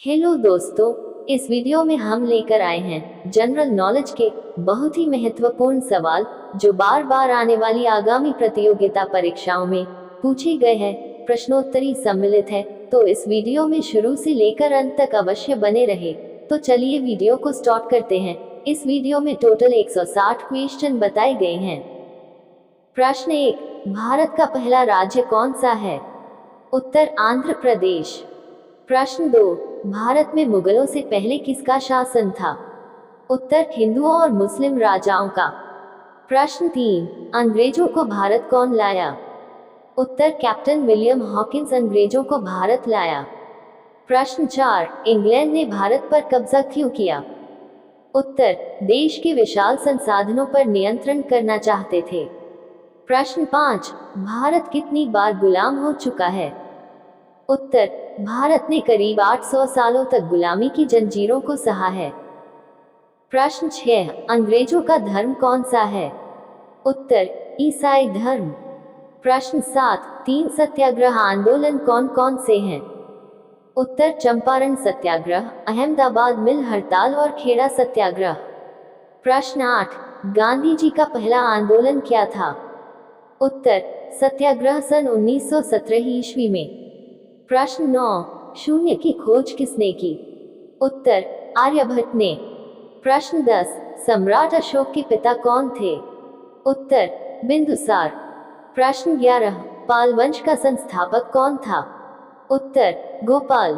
Hello दोस्तों, इस video में हम लेकर आए हैं जनरल नॉलेज के बहुत ही महत्वपूर्ण सवाल जो बार बार आने वाली आगामी प्रतियोगिता परीक्षाओं में पूछे गए हैं। प्रश्नोत्तरी सम्मिलित है, तो इस वीडियो में शुरू से लेकर अंत तक अवश्य बने रहे। तो चलिए वीडियो को स्टार्ट करते हैं। इस वीडियो में टोटल 160 क्वेश्चन बताए गए हैं। प्रश्न 1, भारत का पहला राज्य कौन सा है? उत्तर आंध्र प्रदेश। प्रश्न 2, भारत में मुगलों से पहले किसका शासन था? उत्तर हिंदुओं और मुस्लिम राजाओं का। प्रश्न 3, अंग्रेजों को भारत कौन लाया? उत्तर कैप्टन विलियम हॉकिंस अंग्रेजों को भारत लाया। प्रश्न 4, इंग्लैंड ने भारत पर कब्जा क्यों किया? उत्तर देश के विशाल संसाधनों पर नियंत्रण करना चाहते थे। प्रश्न 5, भारत कितनी बार गुलाम हो चुका है? उत्तर भारत ने करीब 800 सालों तक गुलामी की जंजीरों को सहा है। प्रश्न 6, अंग्रेजों का धर्म कौन सा है? उत्तर ईसाई धर्म। प्रश्न 7, 3 सत्याग्रह आंदोलन कौन कौन से हैं? उत्तर चंपारण सत्याग्रह, अहमदाबाद मिल हड़ताल और खेड़ा सत्याग्रह। प्रश्न 8, गांधी जी का पहला आंदोलन क्या था? उत्तर सत्याग्रह सन 1917 ईस्वी में। प्रश्न 9, शून्य की खोज किसने की? उत्तर आर्यभट्ट ने। प्रश्न 10, सम्राट अशोक के पिता कौन थे? उत्तर बिंदुसार। प्रश्न 11, पाल वंश का संस्थापक कौन था? उत्तर गोपाल।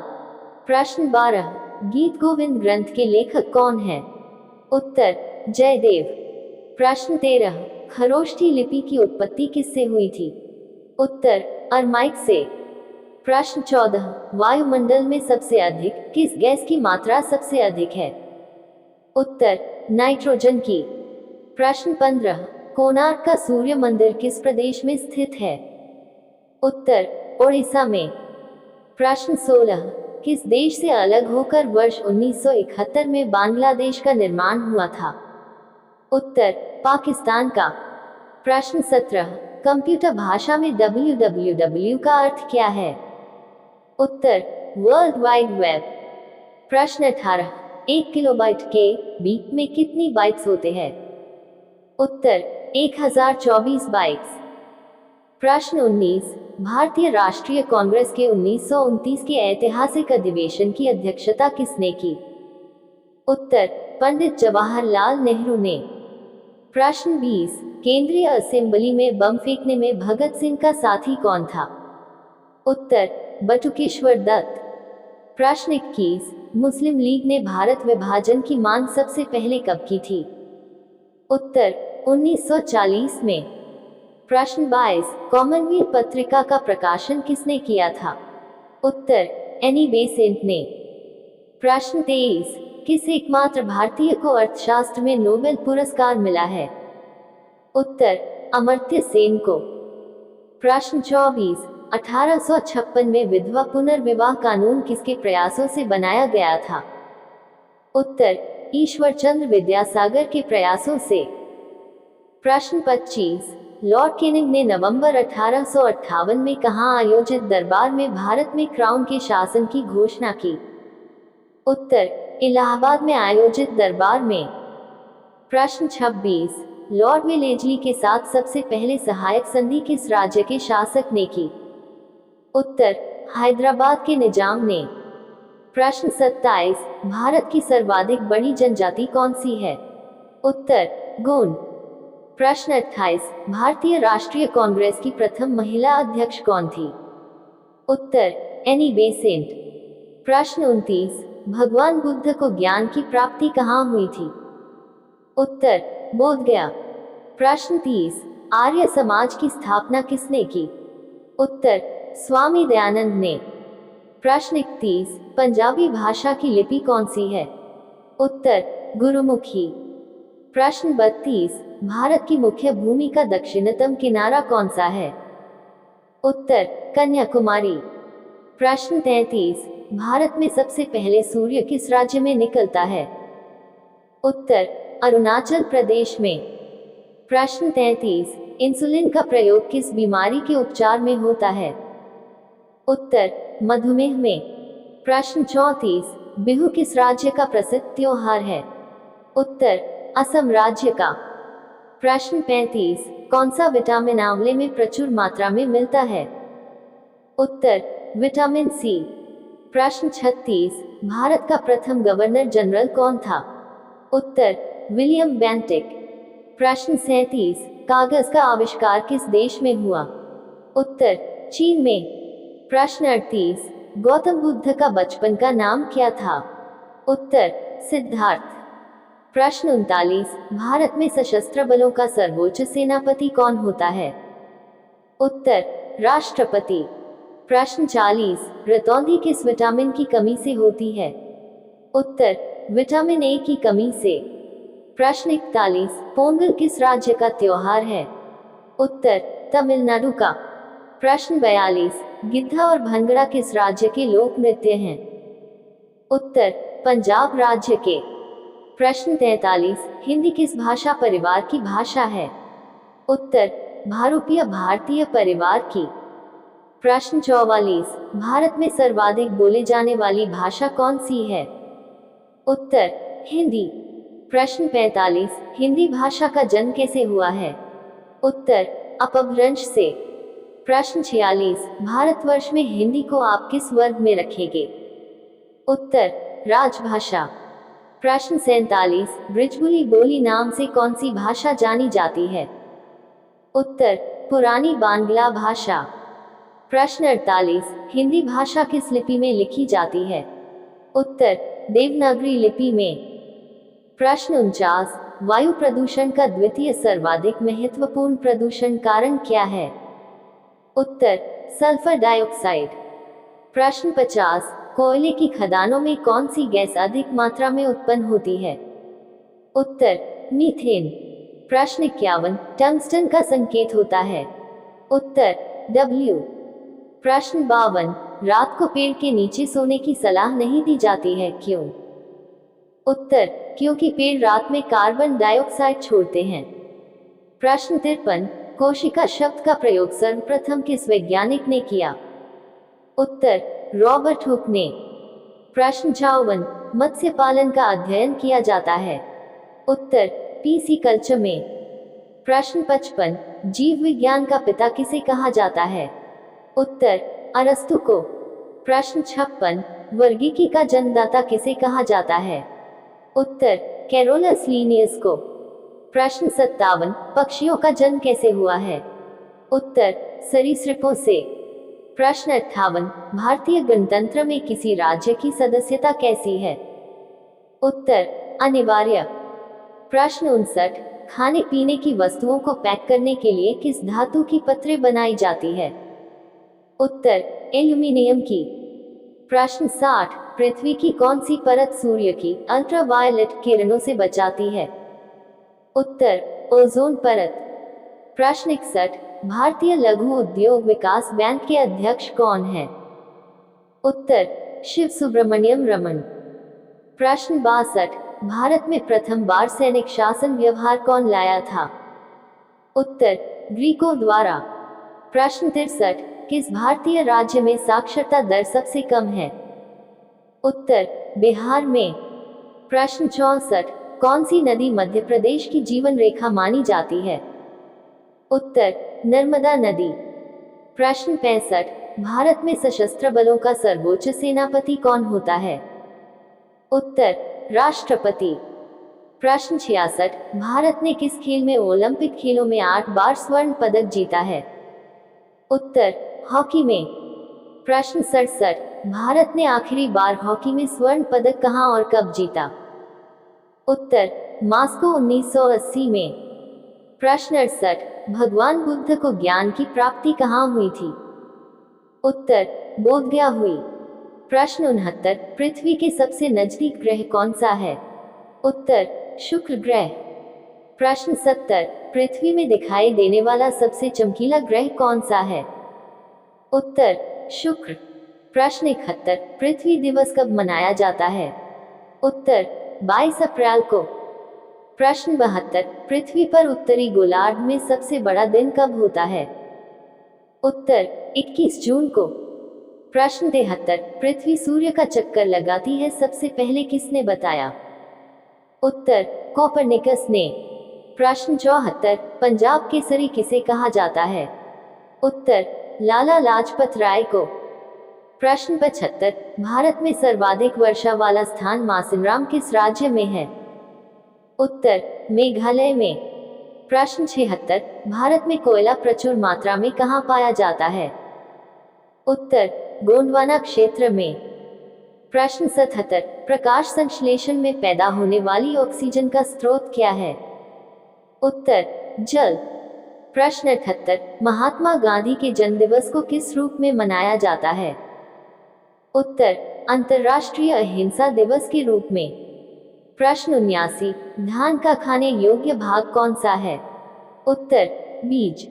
प्रश्न 12, गीत गोविंद ग्रंथ के लेखक कौन है? उत्तर जयदेव। प्रश्न 13, खरोष्ठी लिपि की उत्पत्ति किससे हुई थी? उत्तर अरमाइक से। प्रश्न 14, वायुमंडल में सबसे अधिक किस गैस की मात्रा सबसे अधिक है? उत्तर नाइट्रोजन की। प्रश्न 15, कोणार्क का सूर्य मंदिर किस प्रदेश में स्थित है? उत्तर ओडिशा में। प्रश्न 16, किस देश से अलग होकर वर्ष 1971 में बांग्लादेश का निर्माण हुआ था? उत्तर पाकिस्तान का। प्रश्न 17, कंप्यूटर भाषा में www का अर्थ क्या है? उत्तर वर्ल्ड वाइड वेब। प्रश्न 18, 1 किलोबाइट के बीट में कितनी बाइट्स होते हैं? उत्तर 1024 बाइट्स। प्रश्न 19, भारतीय राष्ट्रीय कांग्रेस के 1929 के ऐतिहासिक अधिवेशन की अध्यक्षता किसने की? उत्तर पंडित जवाहरलाल नेहरू ने। प्रश्न 20, केंद्रीय असेंबली में बम फेंकने में भगत सिंह का साथी कौन था? उत्तर बटुकेश्वर दत्त। प्रश्न 21, मुस्लिम लीग ने भारत विभाजन की मांग सबसे पहले कब की थी? उत्तर 1940 में। प्रश्न 22, कॉमनवेल्थ पत्रिका का प्रकाशन किसने किया था? उत्तर एनी बेसेंट ने। प्रश्न 23, किस एकमात्र भारतीय को अर्थशास्त्र में नोबेल पुरस्कार मिला है? उत्तर अमर्त्य सेन को। प्रश्न 24, 1856 में विधवा पुनर्विवाह कानून किसके प्रयासों से बनाया गया था? उत्तर ईश्वरचंद्र विद्यासागर के प्रयासों से। प्रश्न 25, लॉर्ड कैनिंग ने नवंबर 1858 में कहां आयोजित दरबार में भारत में क्राउन के शासन की घोषणा की? उत्तर इलाहाबाद में आयोजित दरबार में। प्रश्न 26, लॉर्ड वेलेजली के साथ सबसे पहले सहायक संधि किस राज्य के शासक ने की? उत्तर हैदराबाद के निजाम ने। प्रश्न 27, भारत की सर्वाधिक बड़ी जनजाति कौन सी है? उत्तर गोंड। प्रश्न 28, भारतीय राष्ट्रीय कांग्रेस की प्रथम महिला अध्यक्ष कौन थी? उत्तर एनी बेसेंट। प्रश्न 29, भगवान बुद्ध को ज्ञान की प्राप्ति कहाँ हुई थी? उत्तर बोधगया। प्रश्न 30, आर्य समाज की स्थापना किसने की? उत्तर स्वामी दयानंद ने। प्रश्न 31, पंजाबी भाषा की लिपि कौन सी है? उत्तर गुरुमुखी। प्रश्न 32, भारत की मुख्य भूमि का दक्षिणतम किनारा कौन सा है? उत्तर कन्याकुमारी। प्रश्न 33, भारत में सबसे पहले सूर्य किस राज्य में निकलता है? उत्तर अरुणाचल प्रदेश में। प्रश्न 33, इंसुलिन का प्रयोग किस बीमारी के उपचार में होता है? उत्तर मधुमेह में। प्रश्न 34, बिहू किस राज्य का प्रसिद्ध त्योहार है? उत्तर, असम राज्य का। प्रश्न 35, कौन सा विटामिन आंवले में प्रचुर मात्रा में मिलता है? उत्तर, विटामिन सी। प्रश्न 36, भारत का प्रथम गवर्नर जनरल कौन था? उत्तर, विलियम बेंटिक। प्रश्न 37, कागज का आविष्कार किस देश में हुआ? उत्तर, चीन में। प्रश्न 38, गौतम बुद्ध का बचपन का नाम क्या था? उत्तर, सिद्धार्थ। प्रश्न 39, भारत में सशस्त्र बलों का सर्वोच्च सेनापति कौन होता है? उत्तर, राष्ट्रपति। प्रश्न 40, रतौंधी किस विटामिन की कमी से होती है? उत्तर, विटामिन ए की कमी से। प्रश्न 41, पोंगल किस राज्य का त्योहार है? उत्तर, तमिलनाडु का। प्रश्न 42, गिद्धा और भंगड़ा किस राज्य के लोक नृत्य हैं? उत्तर, पंजाब राज्य के। प्रश्न 43, हिंदी किस भाषा परिवार की भाषा है? उत्तर, भारूपीय भारतीय परिवार की। प्रश्न 44, भारत में सर्वाधिक बोले जाने वाली भाषा कौन सी है? उत्तर, हिंदी। प्रश्न 45, हिंदी भाषा का जन्म कैसे हुआ है? उत्तर, अपभ्रंश से। प्रश्न 46, भारतवर्ष में हिंदी को आप किस वर्ग में रखेंगे? उत्तर, राजभाषा। प्रश्न 47, ब्रिजबुली बोली नाम से कौन सी भाषा जानी जाती है? उत्तर, पुरानी बांग्ला भाषा। प्रश्न 48, हिंदी भाषा किस लिपि में लिखी जाती है? उत्तर, देवनागरी लिपि में। प्रश्न 49, वायु प्रदूषण का द्वितीय सर्वाधिक महत्वपूर्ण प्रदूषण कारण क्या है? उत्तर, सल्फर डाइऑक्साइड। प्रश्न 50, कोयले की खदानों में कौन सी गैस अधिक मात्रा में उत्पन्न होती है? उत्तर, मीथेन। प्रश्न 51, टंगस्टन का संकेत होता है? उत्तर, W। प्रश्न 52, रात को पेड़ के नीचे सोने की सलाह नहीं दी जाती है, क्यों? उत्तर, क्योंकि पेड़ रात में कार्बन डाइऑक्साइड छोड़ते हैं। प्रश्न 53, कोशिका शब्द का प्रयोग सर्वप्रथम किस वैज्ञानिक ने किया? उत्तर, रॉबर्ट हुक ने। प्रश्न 54, मत्स्य पालन का अध्ययन किया जाता है? उत्तर, पीसी कल्चर में। प्रश्न 55, जीव विज्ञान का पिता किसे कहा जाता है? उत्तर, अरस्तु को। प्रश्न 56, वर्गीकी का जन्मदाता किसे कहा जाता है? उत्तर, कैरोलस लिनियस को। प्रश्न 57, पक्षियों का जन्म कैसे हुआ है? उत्तर, सरीसृपों से। प्रश्न 58, भारतीय गणतंत्र में किसी राज्य की सदस्यता कैसी है? उत्तर, अनिवार्य। प्रश्न 59, खाने पीने की वस्तुओं को पैक करने के लिए किस धातु की पत्रे बनाई जाती है? उत्तर, एल्यूमिनियम की। प्रश्न 60, पृथ्वी की कौन सी परत सूर्य की अल्ट्रावायलेट किरणों से बचाती है? उत्तर, ओजोन परत। प्रश्न 61, भारतीय लघु उद्योग विकास बैंक के अध्यक्ष कौन है? उत्तर, शिव सुब्रमण्यम रमन। प्रश्न 62, भारत में प्रथम बार सैनिक शासन व्यवहार कौन लाया था? उत्तर, ग्रीकों द्वारा। प्रश्न 63, किस भारतीय राज्य में साक्षरता दर सबसे कम है? उत्तर, बिहार में। प्रश्न 64, कौन सी नदी मध्य प्रदेश की जीवन रेखा मानी जाती है? उत्तर, नर्मदा नदी। प्रश्न 65, भारत में सशस्त्र बलों का सर्वोच्च सेनापति कौन होता है? उत्तर, राष्ट्रपति। प्रश्न 66, भारत ने किस खेल में ओलंपिक खेलों में 8 बार स्वर्ण पदक जीता है? उत्तर, हॉकी में। प्रश्न 67, भारत ने आखिरी बार हॉकी में स्वर्ण पदक कहां और कब जीता? उत्तर, मास्को 1980 में। प्रश्न 68, भगवान बुद्ध को ज्ञान की प्राप्ति कहां हुई थी? उत्तर, बोधगया हुई। प्रश्न 69, पृथ्वी के सबसे नजदीक ग्रह कौन सा है? उत्तर, शुक्र ग्रह। प्रश्न 70, पृथ्वी में दिखाई देने वाला सबसे चमकीला ग्रह कौन सा है? उत्तर, शुक्र। प्रश्न 71, पृथ्वी दिवस कब मनाया जाता है? उत्तर, 22 अप्रैल को। प्रश्न 72, पृथ्वी पर उत्तरी गोलार्ध में सबसे बड़ा दिन कब होता है? उत्तर, 21 जून को। प्रश्न 73, पृथ्वी सूर्य का चक्कर लगाती है सबसे पहले किसने बताया? उत्तर, कोपरनिकस ने। प्रश्न 74, पंजाब केसरी किसे कहा जाता है? उत्तर, लाला लाजपत राय को। प्रश्न 75, भारत में सर्वाधिक वर्षा वाला स्थान मासिनराम किस राज्य में है? उत्तर, मेघालय में। प्रश्न 76, भारत में कोयला प्रचुर मात्रा में कहाँ पाया जाता है? उत्तर, गोंडवाना क्षेत्र में। प्रश्न 77, प्रकाश संश्लेषण में पैदा होने वाली ऑक्सीजन का स्रोत क्या है? उत्तर, जल। प्रश्न 78, महात्मा गांधी के जन्म दिवस को किस रूप में मनाया जाता है? उत्तर, अंतर्राष्ट्रीय अहिंसा दिवस के रूप में। प्रश्न 79, धान का खाने योग्य भाग कौन सा है? उत्तर, बीज।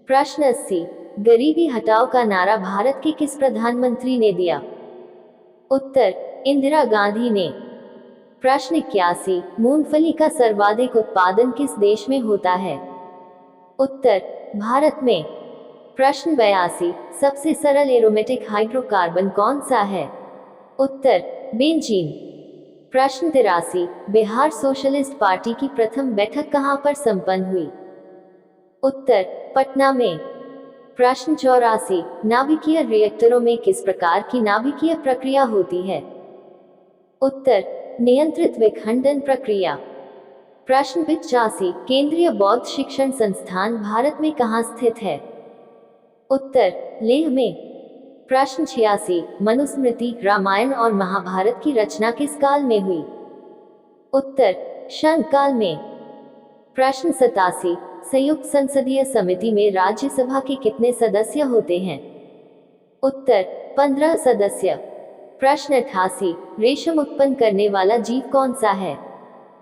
प्रश्न 80, गरीबी हटाओ का नारा भारत के किस प्रधानमंत्री ने दिया? उत्तर, इंदिरा गांधी ने। प्रश्न 81, मूंगफली का सर्वाधिक उत्पादन किस देश में होता है? उत्तर, भारत में। प्रश्न 82, सबसे सरल एरोमेटिक हाइड्रोकार्बन कौन सा है? उत्तर, बेंजीन। प्रश्न 83, बिहार सोशलिस्ट पार्टी की प्रथम बैठक कहां पर संपन्न हुई? उत्तर, पटना में। प्रश्न 84, नाभिकीय रिएक्टरों में किस प्रकार की नाभिकीय प्रक्रिया होती है? उत्तर, नियंत्रित विखंडन प्रक्रिया। प्रश्न 85, केंद्रीय बौद्ध शिक्षण संस्थान भारत में कहाँ स्थित है? उत्तर, लेह में। प्रश्न 86, मनुस्मृति, रामायण और महाभारत की रचना किस काल में हुई? उत्तर, शंख काल में। प्रश्न 87, संयुक्त संसदीय समिति में राज्यसभा के कितने सदस्य होते हैं? उत्तर, 15 सदस्य। प्रश्न 88, रेशम उत्पन्न करने वाला जीव कौन सा है?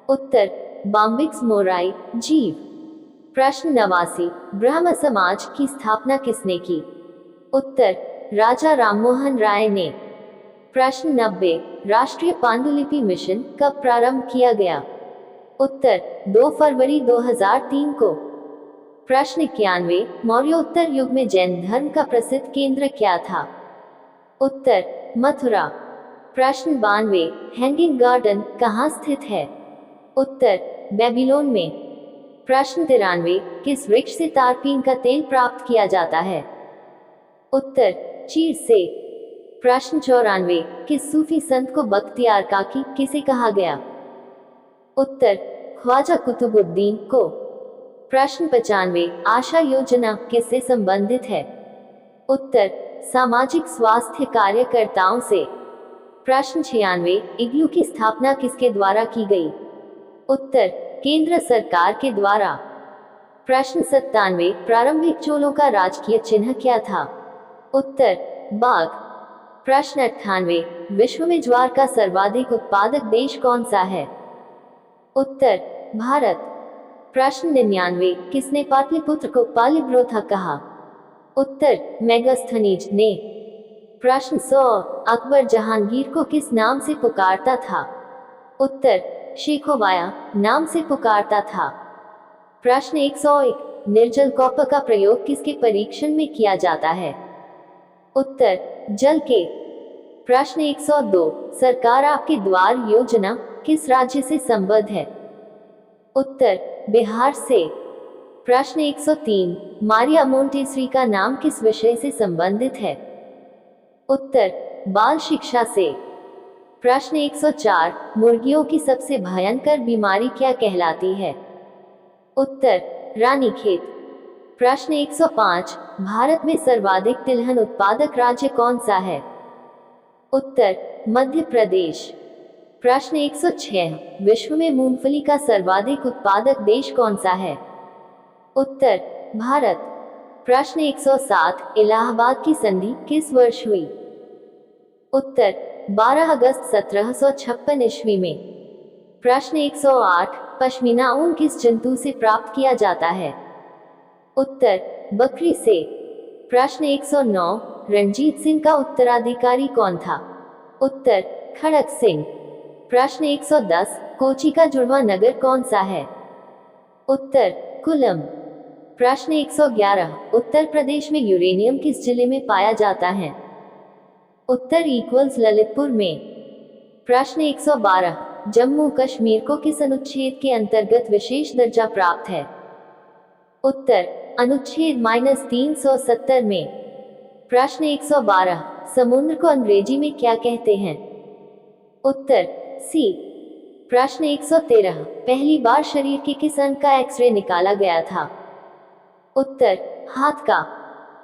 उत्तर, बाम्बिक्स मोराई जीव। प्रश्न 89, ब्रह्म समाज की स्थापना किसने की? उत्तर, राजा राममोहन राय ने। प्रश्न 90, राष्ट्रीय पांडुलिपि मिशन कब प्रारंभ किया गया? उत्तर, 2 फरवरी 2003 को। प्रश्न 91, मौर्योत्तर युग में जैन धर्म का प्रसिद्ध केंद्र क्या था? उत्तर, मथुरा। प्रश्न 92, हैंगिंग गार्डन कहाँ स्थित है? उत्तर, बेबीलोन में। प्रश्न 93, किस वृक्ष से तारपीन का तेल प्राप्त किया जाता है? उत्तर, चीड़ से। प्रश्न 94, किस सूफी संत को बख्तियार काकी किसे कहा गया? उत्तर, ख्वाजा कुतुबुद्दीन को। प्रश्न 95, आशा योजना किससे संबंधित है? उत्तर, सामाजिक स्वास्थ्य कार्यकर्ताओं से। प्रश्न 96, इग्लू की स्थापना किसके द्वारा की गई? उत्तर, केंद्र सरकार के द्वारा। प्रश्न 97, प्रारंभिक चोलों का राजकीय चिन्ह क्या था? उत्तर, बाघ। प्रश्न 98, विश्व में ज्वार का सर्वाधिक उत्पादक देश कौन सा है? उत्तर, भारत। प्रश्न 99, किसने पाटलिपुत्र को पालिब्रोथा कहा? उत्तर, मेगास्थनीज ने। प्रश्न 100, अकबर जहांगीर को किस नाम से पुकारता था? उत्तर, शेखोवाया नाम से पुकारता था। प्रश्न 101, निर्जल कॉपर का प्रयोग किसके परीक्षण में किया जाता है? उत्तर, जल के। प्रश्न 102, सरकार आपके द्वार योजना किस राज्य से संबद्ध है? उत्तर, बिहार से। प्रश्न 103, मारिया मोंटेसरी का नाम किस विषय से संबंधित है? उत्तर, बाल शिक्षा से। प्रश्न 104, मुर्गियों की सबसे भयंकर बीमारी क्या कहलाती है? उत्तर, रानीखेत। प्रश्न 105, भारत में सर्वाधिक तिलहन उत्पादक राज्य कौन सा है? उत्तर, मध्य प्रदेश। प्रश्न 106, विश्व में मूंगफली का सर्वाधिक उत्पादक देश कौन सा है? उत्तर, भारत। प्रश्न 107, इलाहाबाद की संधि किस वर्ष हुई? उत्तर, 12 अगस्त 1756 ईस्वी में। प्रश्न 108, पश्मीना ऊन किस जंतु से प्राप्त किया जाता है? उत्तर, बकरी से। प्रश्न 109, रणजीत सिंह का उत्तराधिकारी कौन था? उत्तर, खड़क सिंह। प्रश्न 110, कोची का जुड़वा नगर कौन सा है? उत्तर, कुलम। प्रश्न 111, उत्तर प्रदेश में यूरेनियम किस जिले में पाया जाता है? उत्तर इक्वल्स ललितपुर में। प्रश्न 112, जम्मू कश्मीर को किस अनुच्छेद के अंतर्गत विशेष दर्जा प्राप्त है? उत्तर अनुच्छेद -370 में। प्रश्न 112, समुद्र को अंग्रेजी में क्या कहते हैं? उत्तर सी। प्रश्न 113, पहली बार शरीर के किस अंग का एक्सरे निकाला गया था? उत्तर हाथ का।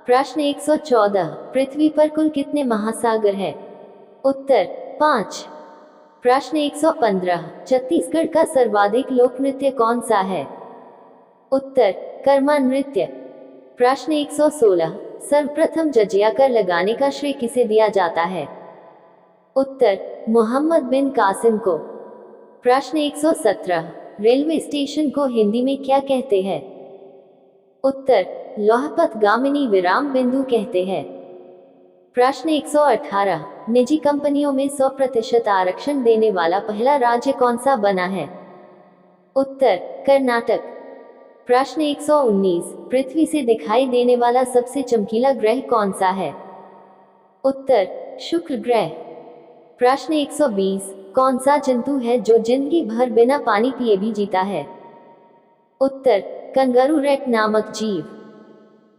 प्रश्न 114, पृथ्वी पर कुल कितने महासागर हैं? उत्तर 5। प्रश्न 115, छत्तीसगढ़ का सर्वाधिक लोक नृत्य कौन सा है? उत्तर कर्मा नृत्य। प्रश्न 116, सर्वप्रथम जजिया कर लगाने का श्रेय किसे दिया जाता है? उत्तर मोहम्मद बिन कासिम को। प्रश्न 117, रेलवे स्टेशन को हिंदी में क्या कहते हैं? उत्तर लौहपथ गामिनी विराम बिंदु कहते हैं। प्रश्न 118, निजी कंपनियों में 100% आरक्षण देने वाला पहला राज्य कौन सा बना है? उत्तर कर्नाटक। प्रश्न 119, पृथ्वी से दिखाई देने वाला सबसे चमकीला ग्रह कौन सा है? उत्तर शुक्र ग्रह। प्रश्न 120, कौन सा जंतु है जो जिंदगी भर बिना पानी पिए भी जीता है? उत्तर कंगारू रैट नामक जीव।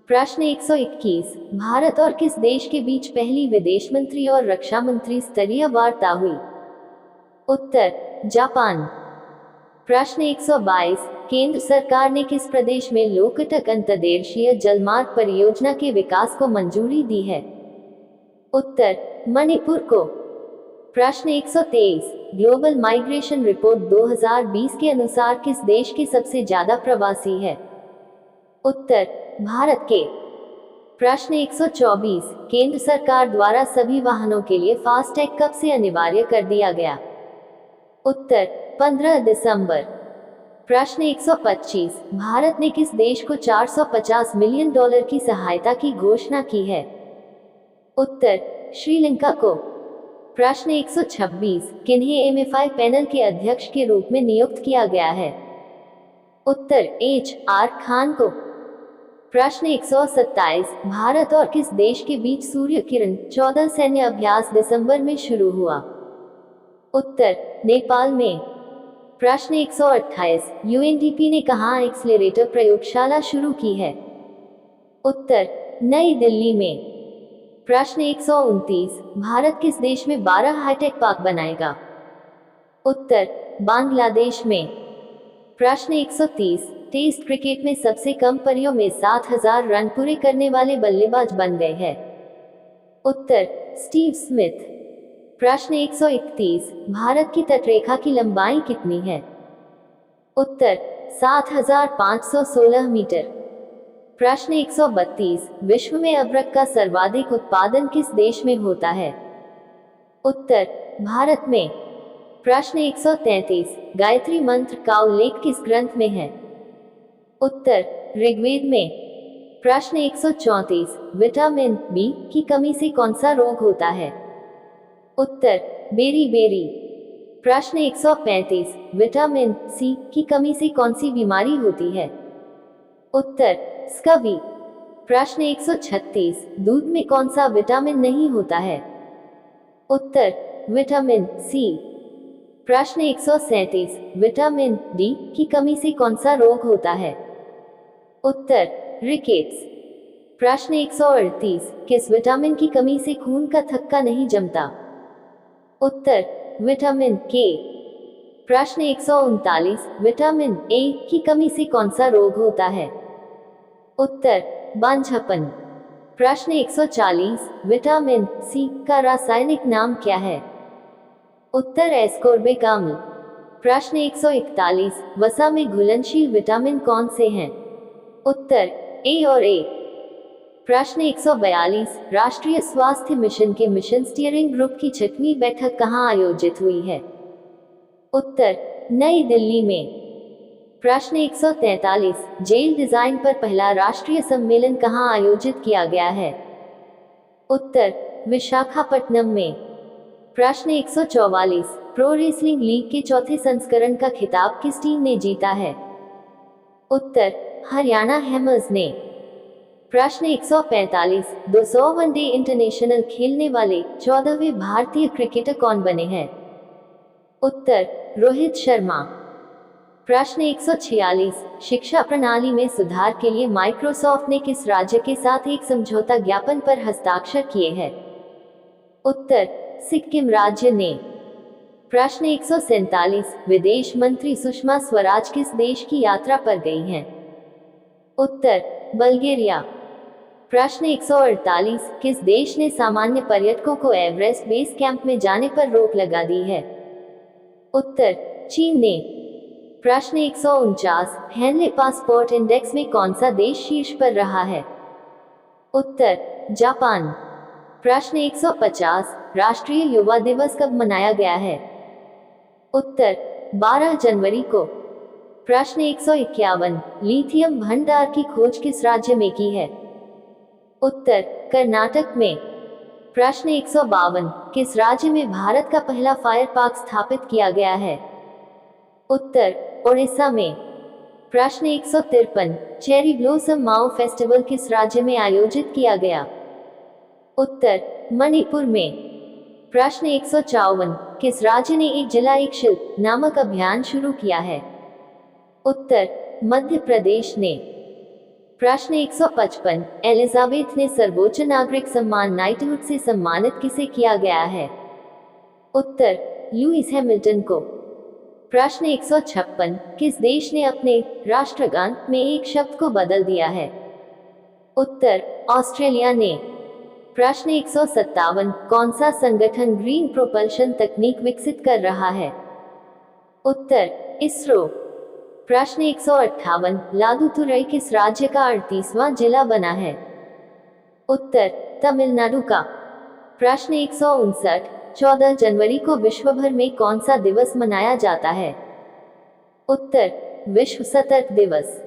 प्रश्न 121, भारत और किस देश के बीच पहली विदेश मंत्री और रक्षा मंत्री स्तरीय वार्ता हुई? उत्तर जापान। प्रश्न 122, केंद्र सरकार ने किस प्रदेश में लोकटक अंतर्देशीय जलमार्ग परियोजना के विकास को मंजूरी दी है? उत्तर मणिपुर को। प्रश्न 123, ग्लोबल माइग्रेशन रिपोर्ट 2020 के अनुसार किस देश के सबसे ज्यादा प्रवासी है? उत्तर भारत के। प्रश्न 124, केंद्र सरकार द्वारा सभी वाहनों के लिए फास्टैग कब से अनिवार्य कर दिया गया? उत्तर 15 दिसंबर। प्रश्न 125, भारत ने किस देश को $450 मिलियन की सहायता की घोषणा की है? उत्तर श्रीलंका को। प्रश्न 126, किन्हें एमएफआई पैनल के अध्यक्ष के रूप में नियुक्त किया गया है? उत्तर HR खान को। प्रश्न 127, भारत और किस देश के बीच सूर्य किरण 14 सैन्य अभ्यास दिसंबर में शुरू हुआ? उत्तर नेपाल में। प्रश्न 128, यूएनडीपी ने कहाँ एक्सीलरेटर प्रयोगशाला शुरू की है? उत्तर नई दिल्ली में। प्रश्न 129, भारत किस देश में 12 हाईटेक पार्क बनाएगा? उत्तर बांग्लादेश में। प्रश्न 130, टेस्ट क्रिकेट में सबसे कम पारियों में 7000 रन पूरे करने वाले बल्लेबाज बन गए हैं? उत्तर स्टीव स्मिथ। प्रश्न 131, भारत की तटरेखा की लंबाई कितनी है? उत्तर 7516 मीटर। प्रश्न 132, विश्व में अदरक का सर्वाधिक उत्पादन किस देश में होता है? उत्तर भारत में। प्रश्न 133, गायत्री मंत्र का उल्लेख किस ग्रंथ में है? उत्तर ऋग्वेद में। प्रश्न 134, विटामिन बी की कमी से कौन सा रोग होता है? उत्तर बेरी। प्रश्न 135, विटामिन सी की कमी से कौन सी बीमारी होती है? उत्तर स्कवी। प्रश्न 136, दूध में कौन सा विटामिन नहीं होता है? उत्तर विटामिन सी। प्रश्न 137, विटामिन डी की कमी से कौन सा रोग होता है? उत्तर रिकेट्स। प्रश्न 138, किस विटामिन की कमी से खून का थक्का नहीं जमता? उत्तर विटामिन के। प्रश्न 139, विटामिन ए की कमी से कौन सा रोग होता है? उत्तर बांझपन। प्रश्न 140, विटामिन सी का रासायनिक नाम क्या है? उत्तर एस्कोर्बिक अम्ल। प्रश्न 141, वसा में घुलनशील विटामिन कौन से हैं? उत्तर ए और ए। प्रश्न 142, राष्ट्रीय स्वास्थ्य मिशन के मिशन स्टीयरिंग ग्रुप की 6वीं बैठक कहाँ आयोजित हुई है? उत्तर नई दिल्ली में। प्रश्न 143, जेल डिजाइन पर पहला राष्ट्रीय सम्मेलन कहाँ आयोजित किया गया है? उत्तर विशाखापट्टनम में। प्रश्न 144, प्रो रेसलिंग लीग के चौथे संस्करण का खिताब किस टीम ने जीता है? उत्तर हरियाणा हैमर्स ने। प्रश्न 145, 200 वनडे इंटरनेशनल खेलने वाले 14वें भारतीय क्रिकेटर कौन बने हैं? उत्तर, रोहित शर्मा। प्रश्न 146, शिक्षा प्रणाली में सुधार के लिए माइक्रोसॉफ्ट ने किस राज्य के साथ एक समझौता ज्ञापन पर हस्ताक्षर किए हैं? उत्तर, सिक्किम राज्य ने। प्रश्न 147, विदेश मंत्री सुषमा स्वराज किस देश की यात्रा पर गई हैं? उत्तर, बल्गेरिया। प्रश्न 148, किस देश ने सामान्य पर्यटकों को एवरेस्ट बेस कैंप में जाने पर रोक लगा दी है? उत्तर, चीन ने। प्रश्न 149, हेनले पासपोर्ट इंडेक्स में कौन सा देश शीर्ष पर रहा है? उत्तर, जापान। प्रश्न 150, राष्ट्रीय युवा दिवस कब मनाया गया है? उत्तर, 12 जनवरी को। प्रश्न 151, लिथियम भंडार की खोज किस राज्य में की है? उत्तर, कर्नाटक में। प्रश्न 152, किस राज्य में भारत का पहला फायर पार्क स्थापित किया गया है? उत्तर, ओडिशा में। प्रश्न 153, चेरी ब्लॉसम माओ फेस्टिवल किस राज्य में आयोजित किया गया? उत्तर, मणिपुर में। प्रश्न 154, किस राज्य ने एक जिला एक शिल्प नामक अभियान शुरू किया है? उत्तर, मध्य प्रदेश ने। प्रश्न 155, एलिजाबेथ ने सर्वोच्च नागरिक सम्मान नाइटहुड से सम्मानित किसे किया गया है? उत्तर, लुईस हैमिल्टन को। प्रश्न 156, किस देश ने अपने राष्ट्रगान में एक शब्द को बदल दिया है? उत्तर, ऑस्ट्रेलिया ने। प्रश्न 157, कौन सा संगठन ग्रीन प्रोपल्शन तकनीक विकसित कर रहा है? उत्तर, इसरो। प्रश्न 158, लादुतुरई किस राज्य का 38वां जिला बना है? उत्तर, तमिलनाडु का। प्रश्न 159, 14 जनवरी को विश्व भर में कौन सा दिवस मनाया जाता है? उत्तर, विश्व सतर्क दिवस।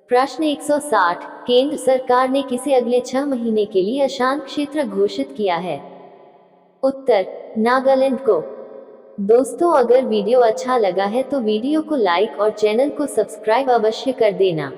प्रश्न 160, केंद्र सरकार ने किसे अगले 6 महीने के लिए अशांत क्षेत्र घोषित किया है? उत्तर, नागालैंड को। दोस्तों, अगर वीडियो अच्छा लगा है तो वीडियो को लाइक और चैनल को सब्सक्राइब अवश्य कर देना।